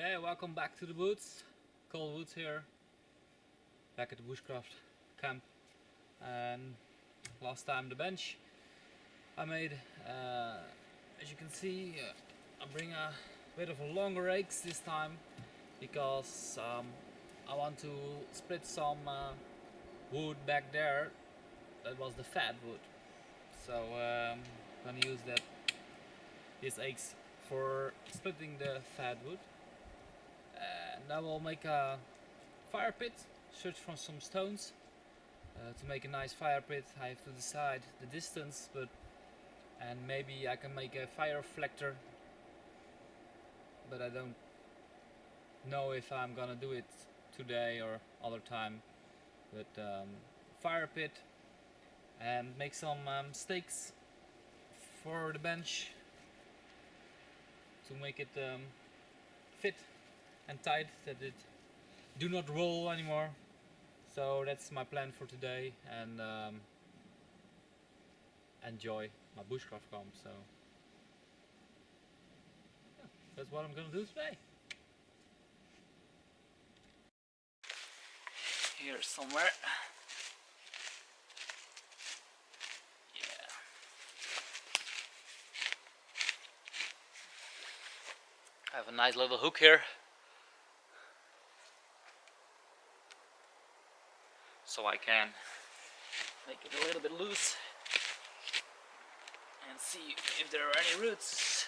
Okay, welcome back to the woods. Colwoods here, back at the Bushcraft camp. And last time the bench I made, as you can see, I bring a bit of a longer rakes this time because I want to split some wood back there. That was the fatwood, so I'm gonna use these axe for splitting the fatwood. And I will make a fire pit, search for some stones. To make a nice fire pit I have to decide the distance, and maybe I can make a fire reflector, but I don't know if I'm gonna do it today or other time. But fire pit, and make some stakes for the bench to make it fit and tight, that it do not roll anymore. So that's my plan for today, and enjoy my bushcraft camp. So yeah, that's what I'm gonna do today. Here somewhere. Yeah. I have a nice little hook here, so I can make it a little bit loose and see if there are any roots.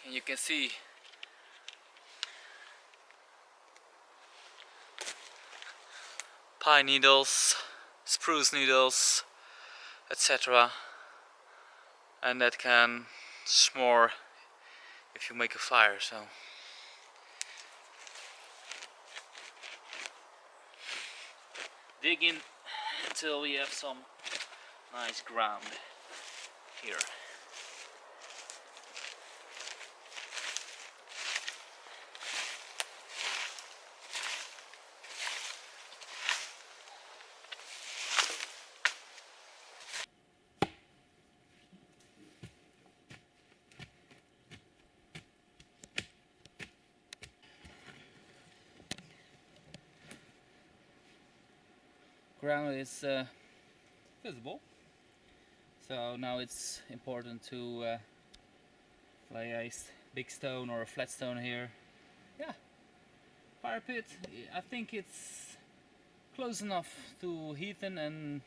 And you can see pine needles, spruce needles, etc. And that can s'more if you make a fire. So dig in until we have some nice ground here. Ground is visible, so now it's important to lay a big stone or a flat stone here. Yeah, fire pit. I think it's close enough to heaten and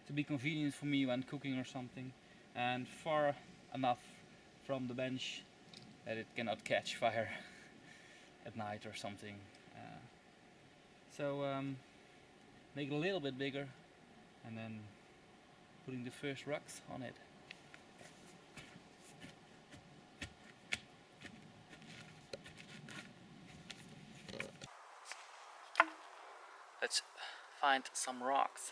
to be convenient for me when cooking or something, and far enough from the bench that it cannot catch fire at night or something. So make it a little bit bigger, and then putting the first rocks on it. Let's find some rocks.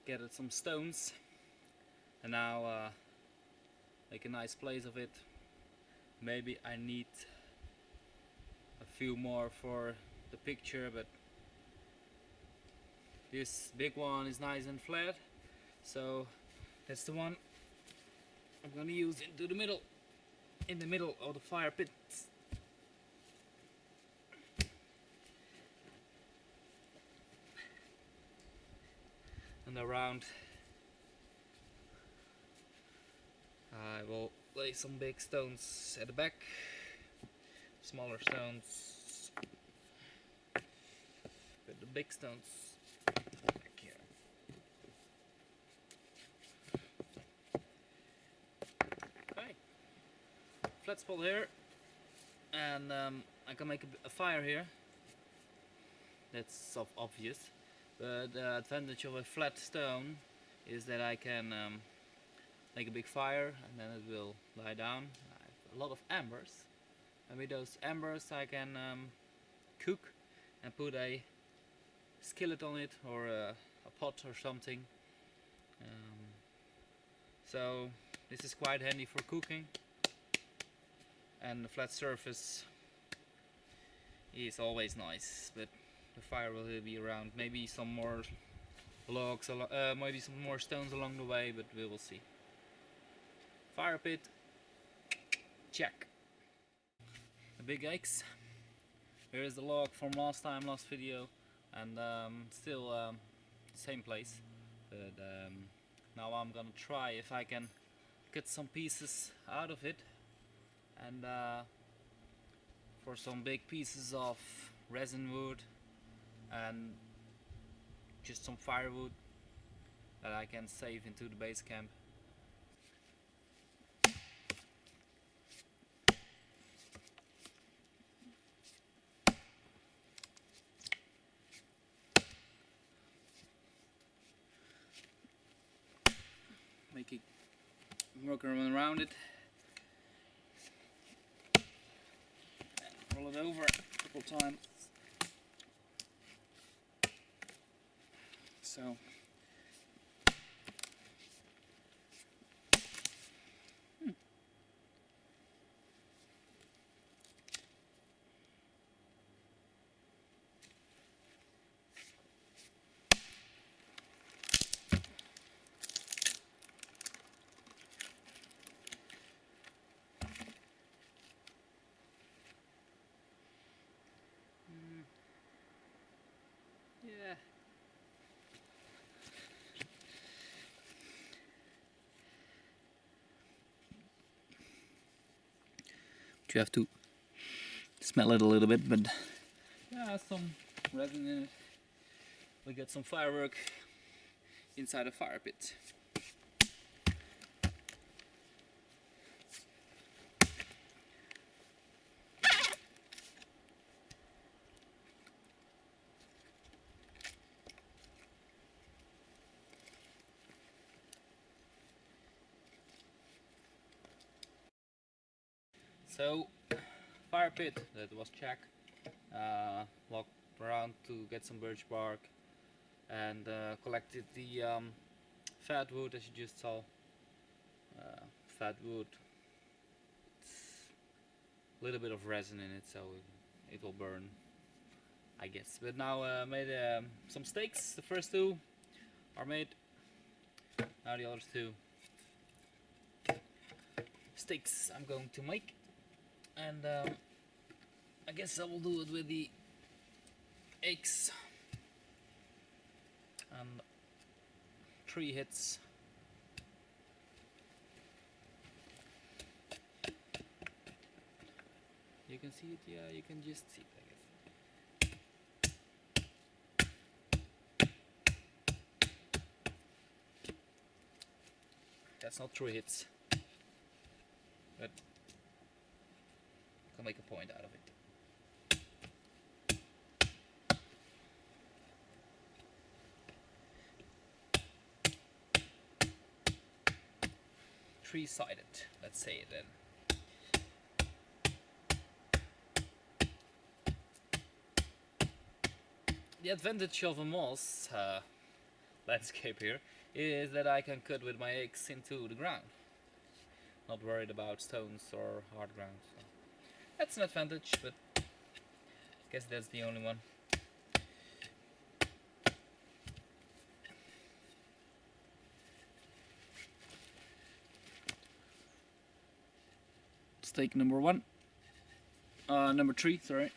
Gathered some stones, and now make a nice place of it. Maybe I need a few more for the picture, but this big one is nice and flat, so that's the one I'm gonna use in the middle of the fire pit. and around. I will lay some big stones at the back, smaller stones, but the big stones back here. Okay, flat spot here, and I can make a fire here. That's obvious, but the advantage of a flat stone is that I can make a big fire and then it will lie down. I have a lot of embers, and with those embers I can cook and put a skillet on it, or a pot or something. So this is quite handy for cooking, and the flat surface is always nice, but the fire will be around. Maybe some more logs, maybe some more stones along the way, but we will see. Fire pit, check. The big axe. Here is the log from last video, and still same place. But now I'm gonna try if I can get some pieces out of it, and for some big pieces of resin wood and just some firewood that I can save into the base camp. Working around it, and roll it over a couple times. So yeah. You have to smell it a little bit, but yeah, some resin in it. We got some firework inside a fire pit. So, fire pit that was checked, walked around to get some birch bark, and collected the fatwood, as you just saw. Fatwood, it's a little bit of resin in it, so it will burn, I guess. But now made some stakes. The first two are made. Now the other two stakes I'm going to make. And I guess I will do it with the axe and 3 hits. You can see it, yeah, you can just see it, I guess. That's not 3 hits, but make a point out of it. 3-sided, let's say it then. The advantage of a moss landscape here is that I can cut with my axe into the ground. Not worried about stones or hard ground. So that's an advantage, but I guess that's the only one. Stake number 1. Number 3, sorry.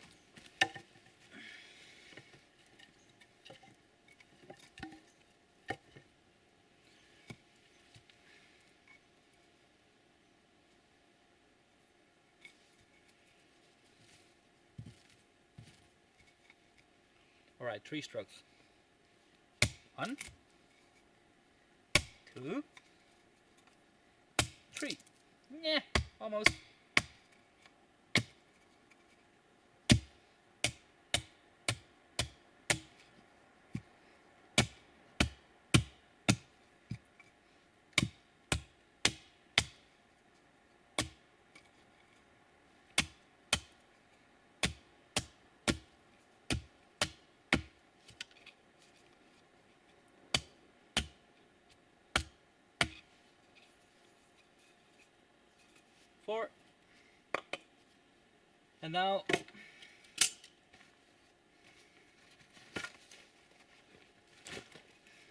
Alright, 3 strokes. 1, 2, 3. Yeah, almost. Four. And now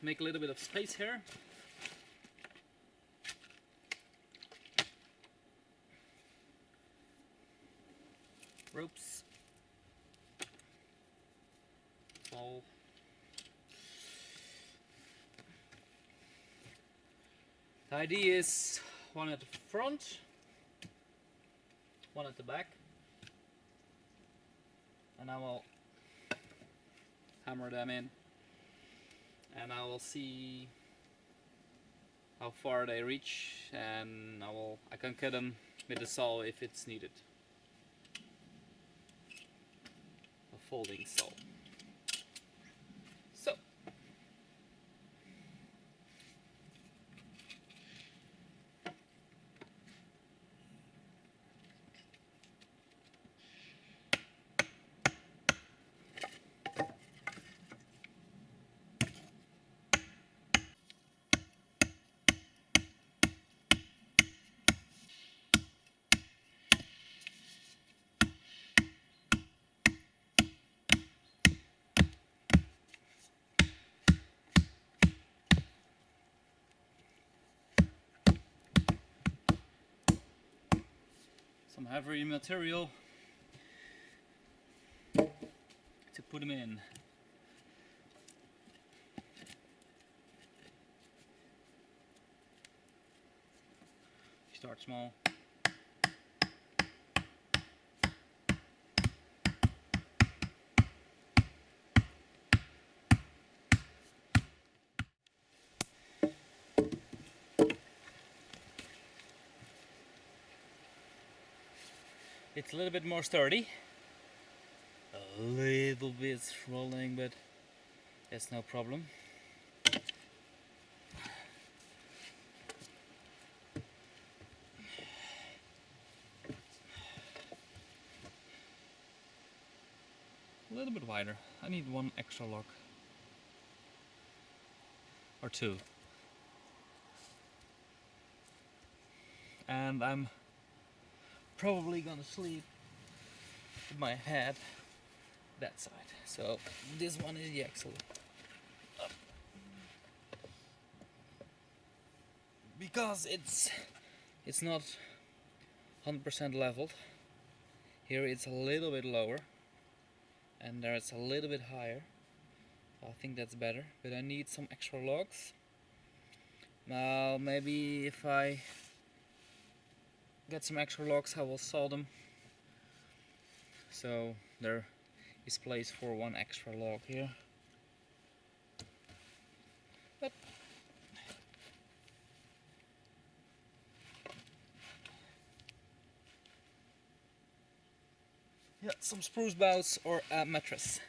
make a little bit of space here. Ropes. Small. The idea is one at the front, one at the back, and I will hammer them in, and I will see how far they reach, and I can cut them with the saw if it's needed. A folding saw. So some heavy material to put them in. Start small. It's a little bit more sturdy. A little bit rolling, but that's no problem. A little bit wider. I need one extra log. Or 2. And I'm probably gonna sleep with my head that side. So this one is the axle up. Because it's not 100% leveled. Here it's a little bit lower, and there it's a little bit higher. I think that's better, but I need some extra logs. Now maybe if I get some extra logs, I will saw them. So there is place for one extra log here. But yeah, some spruce boughs or a mattress.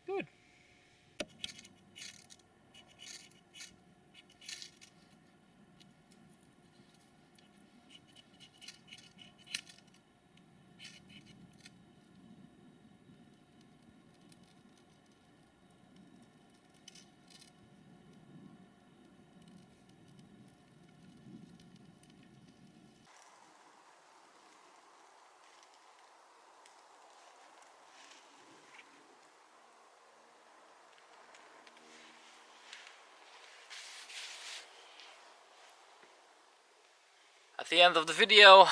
Good. At the end of the video,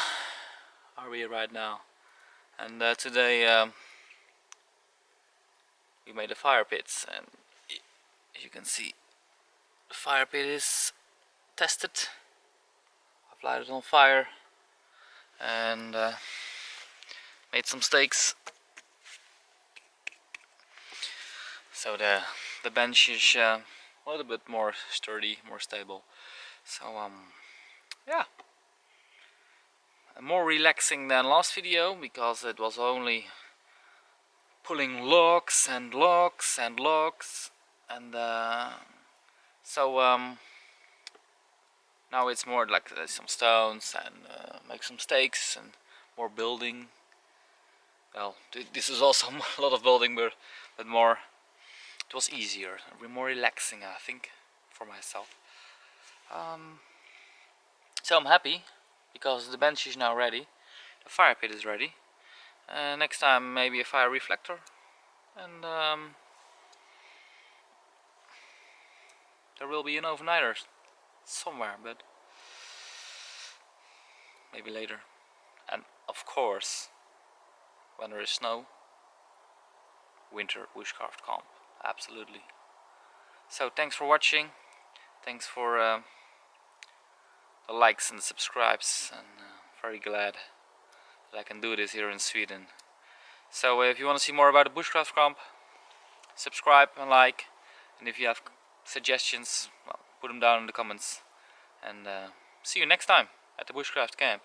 are we right now? And today we made a fire pit, and as you can see, the fire pit is tested. I've lighted it on fire and made some stakes. So the bench is a little bit more sturdy, more stable. So yeah, more relaxing than last video, because it was only pulling logs and logs and logs, and so now it's more like some stones and make some stakes and more building. Well, this is also a lot of building, but more. It was easier, more relaxing, I think, for myself. So I'm happy because the bench is now ready, the fire pit is ready. Next time maybe a fire reflector, and there will be an overnighter somewhere, but maybe later. And of course, when there is snow, winter bushcraft camp, absolutely. So thanks for watching, thanks for the likes and the subscribes, and very glad that I can do this here in Sweden. So if you want to see more about the bushcraft camp, subscribe and like, and if you have suggestions, well, put them down in the comments, and see you next time at the bushcraft camp.